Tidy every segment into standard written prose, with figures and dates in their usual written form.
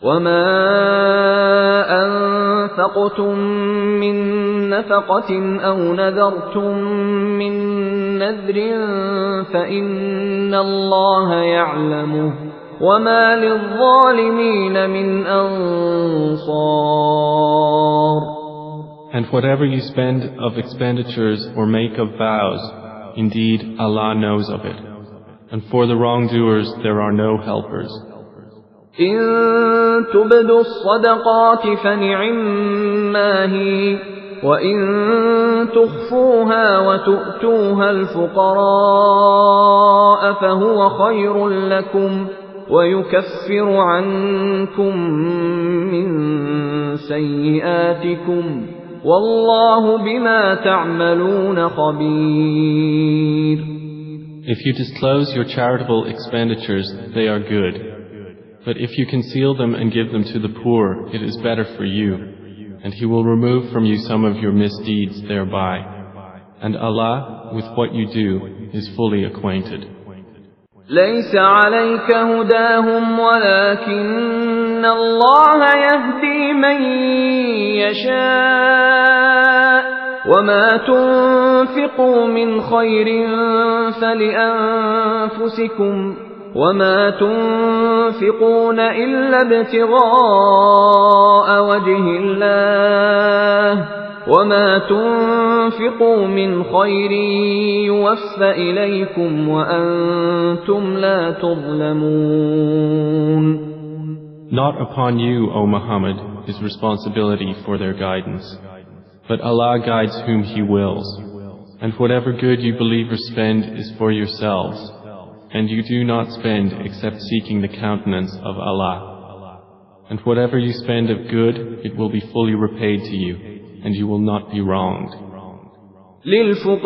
وَمَا أَنفَقْتُم مِّن نَّفَقَةٍ أَوْ نَذَرْتُم مِّن نَّذْرٍ فَإِنَّ اللَّهَ يَعْلَمُهُ وَمَا لِلظَّالِمِينَ مِنْ أَنصَارٍ. And whatever you spend of expenditures or make of vows, indeed Allah knows of it. And for the wrongdoers there are no helpers. إِن تُبْدُوا الصَّدَقَاتِ فَنِعِمَّا هِيَ وَإِن تُخْفُوهَا وَتُؤْتُوهَا الْفُقَرَاءَ فَهُوَ خَيْرٌ لَكُمْ وَيُكَفِّرُ عَنكُم مِّن سَيِّئَاتِكُمْ وَاللَّهُ بِمَا تَعْمَلُونَ خَبِيرٌ. If you disclose your charitable expenditures, they are good. But if you conceal them and give them to the poor, it is better for you, and He will remove from you some of your misdeeds thereby. And Allah, with what you do, is fully acquainted. ليس عليك هداهم ولكن الله يهدي من يشاء وما تنفقوا من خير فلأنفسكم وما تنفقون إلا ابتغاء وجه الله وما تنفقوا من خير يوفى إليكم وأنتم لا تظلمون. Not upon you, O Muhammad, is responsibility for their guidance, but Allah guides whom He wills. And whatever good you believers spend is for yourselves, and you do not spend except seeking the countenance of Allah. And whatever you spend of good, it will be fully repaid to you, and you will not be wronged. للفقراء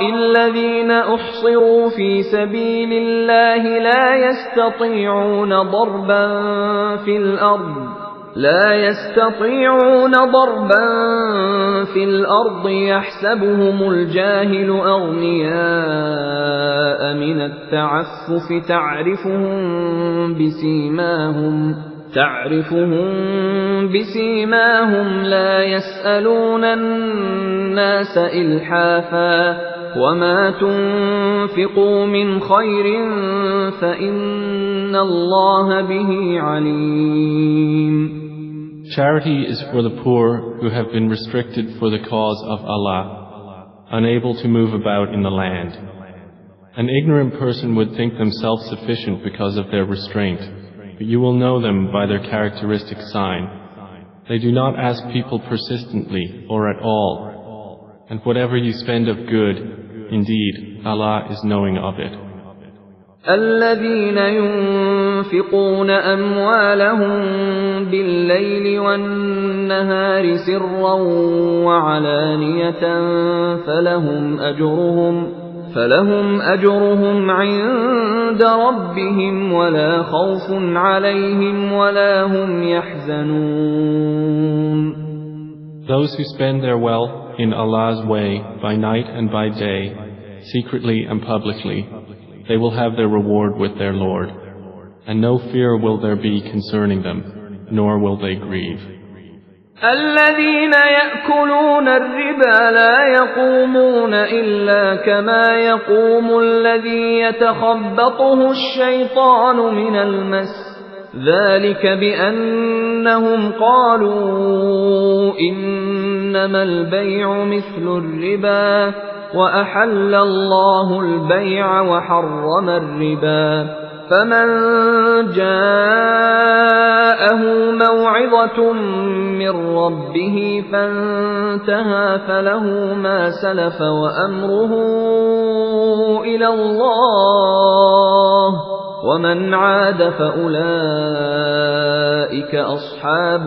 الذين أحصروا في سبيل الله لا يستطيعون ضربا في الأرض يحسبهم الجاهل أغنياء من التعفف تعرفهم بسيماهم لا يسألون الناس إلحافا وما تنفقوا من خير فإن الله به عليم. Charity is for the poor who have been restricted for the cause of Allah, unable to move about in the land. An ignorant person would think them self-sufficient because of their restraint, but you will know them by their characteristic sign. They do not ask people persistently or at all, and whatever you spend of good, indeed, Allah is knowing of it. الذين ينفقون أموالهم بالليل والنهار سرا وعلانية فلهم أجرهم عند ربهم ولا خوف عليهم ولا هم يحزنون. Those who spend their wealth in Allah's way by night and by day, secretly and publicly, they will have their reward with their Lord, and no fear will there be concerning them, nor will they grieve. الذين يأكلون الربا لا يقومون إلا كما يقوم الذي يتخبطه الشيطان من المس ذلك بأنهم قالوا إنما البيع مثل الربا وأحل الله البيع وحرم الربا فمن جاءه موعظة من ربه فانتهى فله ما سلف وأمره إلى الله ومن عاد فأولئك أصحاب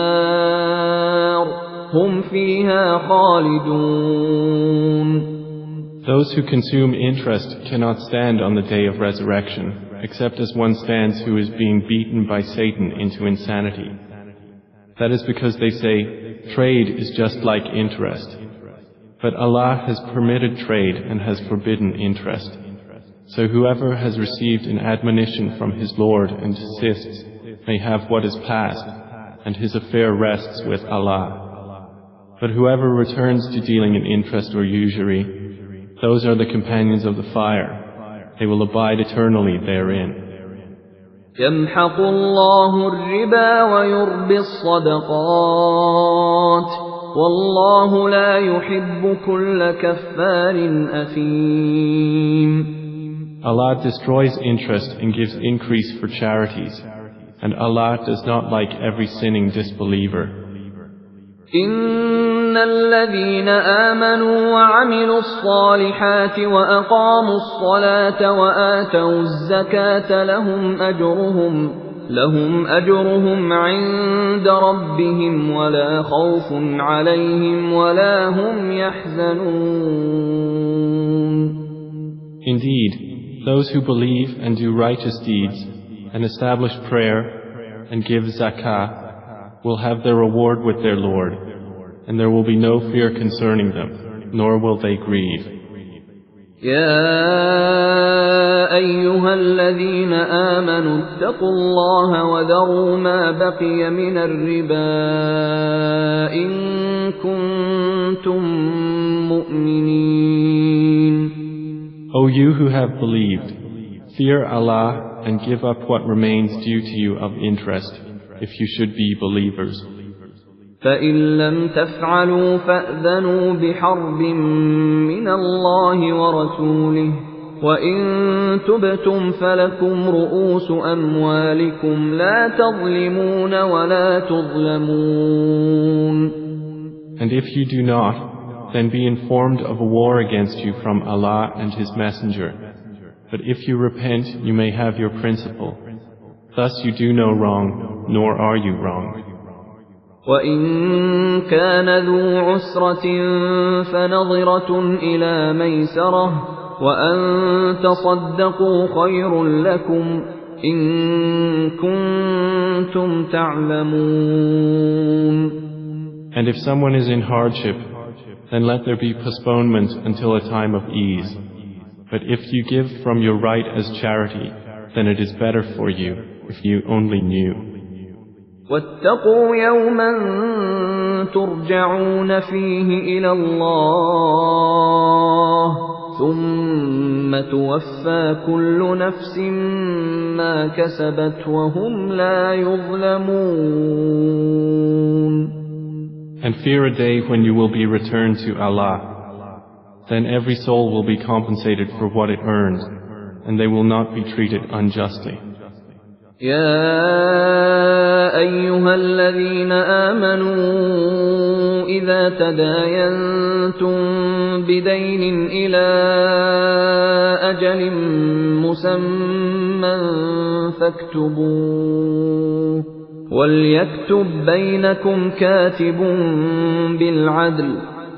النار هم فيها خالدون. Those who consume interest cannot stand on the day of resurrection, except as one stands who is being beaten by Satan into insanity. That is because they say, trade is just like interest. But Allah has permitted trade and has forbidden interest. So whoever has received an admonition from his Lord and desists may have what is past, and his affair rests with Allah. But whoever returns to dealing in interest or usury, those are the companions of the fire. They will abide eternally therein. يمحق الله الربا ويربي الصدقات والله لا يحب كل كفار أثيم. Allah destroys interest and gives increase for charities, and Allah does not like every sinning disbeliever. إن الذين آمنوا وعملوا الصالحات وأقاموا الصلاة وآتوا الزكاة لهم أجرهم عند ربهم ولا خوف عليهم ولا هم يحزنون. Indeed, those who believe and do righteous deeds and establish prayer and give zakah will have their reward with their Lord, and there will be no fear concerning them, nor will they grieve. يا أيها الذين آمنوا اتقوا الله وذروا ما بقي من الربا إن كنتم مؤمنين. O you who have believed, fear Allah and give up what remains due to you of interest, if you should be believers. فإن لم تفعلوا فأذنوا بحرب من الله ورسوله وإن تبتم فلكم رؤوس أموالكم لا تظلمون ولا تظلمون. And if you do not, then be informed of a war against you from Allah and His Messenger. But if you repent, you may have your principle. Thus you do no wrong, nor are you wrong. وَإِن كَانَ ذُو عُسْرَةٍ فَنَظِرَةٌ إِلَى مَيْسَرَةٍ وَأَن تَصَدَّقُوا خَيْرٌ لَكُمْ إِن كُنتُمْ تَعْلَمُونَ. And if someone is in hardship, then let there be postponement until a time of ease. But if you give from your right as charity, then it is better for you if you only knew. واتقوا يوما ترجعون فيه إلى الله ثم توفى كل نفس ما كسبت وهم لا يظلمون. And fear a day when you will be returned to Allah. Then every soul will be compensated for what it earned, and they will not be treated unjustly. يا أيها الذين آمنوا إذا تداينتم بدين إلى أجل مسمى فاكتبوه وليكتب بينكم كاتب بالعدل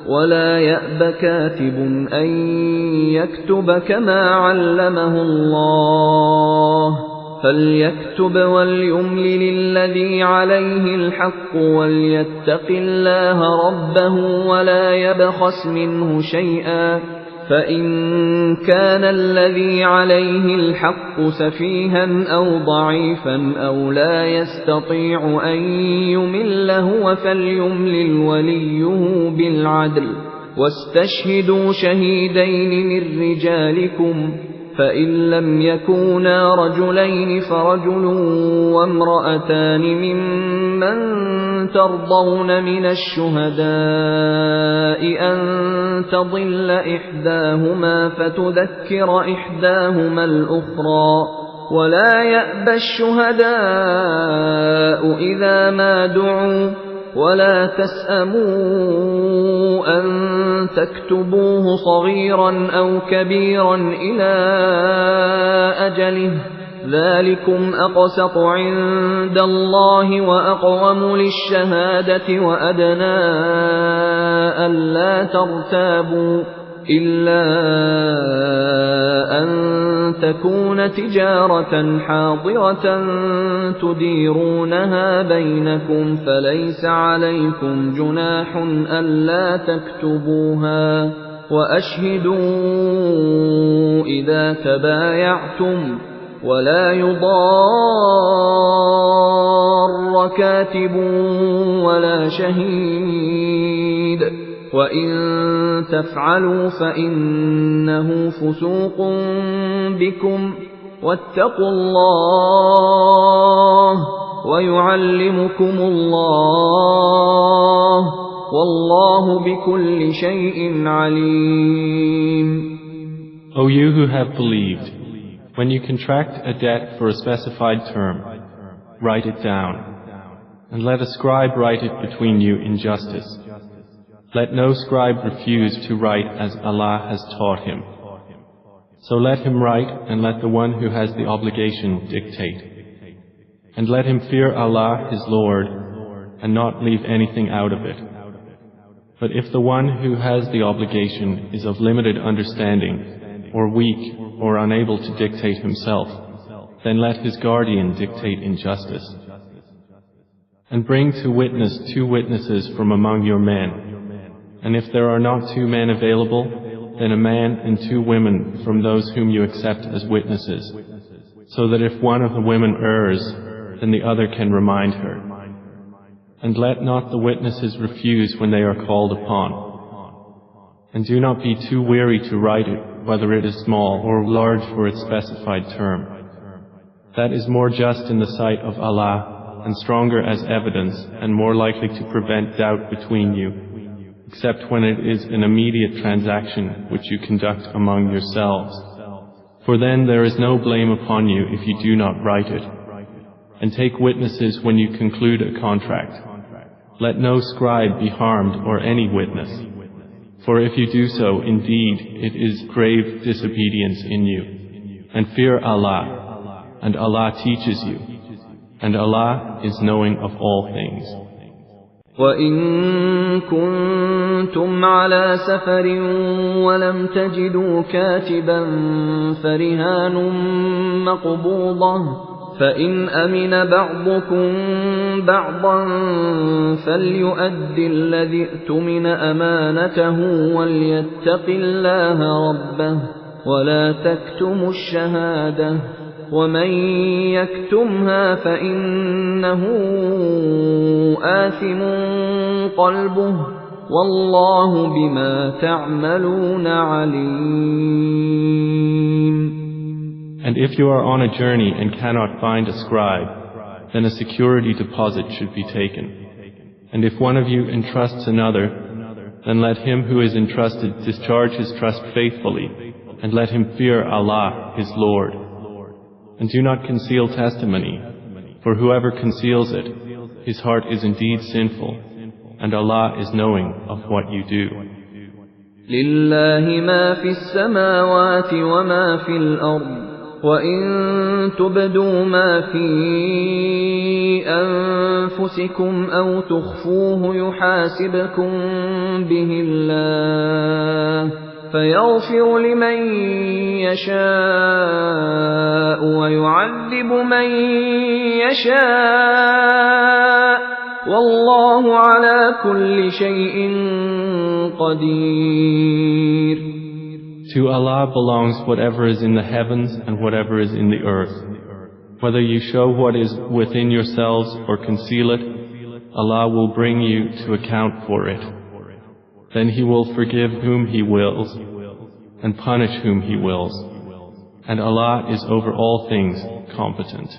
ولا يأب كاتب أن يكتب كما علمه الله فليكتب وليملل الذي عليه الحق وليتق الله ربه ولا يبخس منه شيئا فإن كان الذي عليه الحق سفيها أو ضعيفا أو لا يستطيع أن يمل هو فليملل وليه بالعدل واستشهدوا شهيدين من رجالكم فإن لم يكونا رجلين فرجل وامرأتان ممن ترضون من الشهداء أن تضل إحداهما فتذكر إحداهما الأخرى ولا يأبى الشهداء إذا ما دعوا ولا تسأموا أن تكتبوه صغيرا أو كبيرا إلى أجله ذلكم أقسط عند الله وأقوم للشهادة وأدنى ألا ترتابوا إلا أن تكون تجارة حاضرة تديرونها بينكم فليس عليكم جناح ألا تكتبوها وأشهدوا إذا تبايعتم ولا يضار كاتب ولا شهيد وإن تفعلوا فإنه فسوق بكم واتقوا الله ويعلمكم الله والله بكل شيء عليم. O you who have believed, when you contract a debt for a specified term, write it down, and let a scribe write it between you in justice. Let no scribe refuse to write as Allah has taught him. So let him write, and let the one who has the obligation dictate. And let him fear Allah his Lord, and not leave anything out of it. But if the one who has the obligation is of limited understanding, or weak, or unable to dictate himself, then let his guardian dictate in justice. And bring to witness 2 witnesses from among your men. And if there are not 2 men available, then a man and 2 women from those whom you accept as witnesses, so that if one of the women errs, then the other can remind her. And let not the witnesses refuse when they are called upon. And do not be too weary to write it, whether it is small or large for its specified term. That is more just in the sight of Allah, and stronger as evidence, and more likely to prevent doubt between you, except when it is an immediate transaction which you conduct among yourselves. For then there is no blame upon you if you do not write it. And take witnesses when you conclude a contract. Let no scribe be harmed or any witness. For if you do so, indeed, it is grave disobedience in you. And fear Allah, and Allah teaches you, and Allah is knowing of all things. وَإِن كُنتُمْ عَلَى سَفَرٍ وَلَمْ تَجِدُوا كَاتِبًا فَرِهَانٌ مَّقْبُوضَةٌ فَإِنْ أَمِنَ بَعْضُكُمْ بَعْضًا فَلْيُؤَدِّ الَّذِي اؤْتُمِنَ أَمَانَتَهُ وَلْيَتَّقِ اللَّهَ رَبَّهُ وَلَا تَكْتُمُوا الشَّهَادَةَ وَمَن يَكْتُمْهَا فَإِنَّهُ آثِمٌ قَلْبُهُ وَاللَّهُ بِمَا تَعْمَلُونَ عَلِيمٌ. And if you are on a journey and cannot find a scribe, then a security deposit should be taken. And if one of you entrusts another, then let him who is entrusted discharge his trust faithfully, and let him fear Allah, his Lord. And do not conceal testimony, for whoever conceals it, his heart is indeed sinful, and Allah is knowing of what you do. لله ما في السماوات وما في الأرض وَإِن تُبْدُوا مَا فِي أَنفُسِكُمْ أَوْ تُخْفُوهُ يُحَاسِبْكُم بِهِ اللَّهُ فَيَغْفِرُ لِمَن يَشَاءُ وَيُعَذِّبُ مَن يَشَاءُ وَاللَّهُ عَلَى كُلِّ شَيْءٍ قَدِيرٌ. To Allah belongs whatever is in the heavens and whatever is in the earth. Whether you show what is within yourselves or conceal it, Allah will bring you to account for it. Then He will forgive whom He wills and punish whom He wills. And Allah is over all things competent.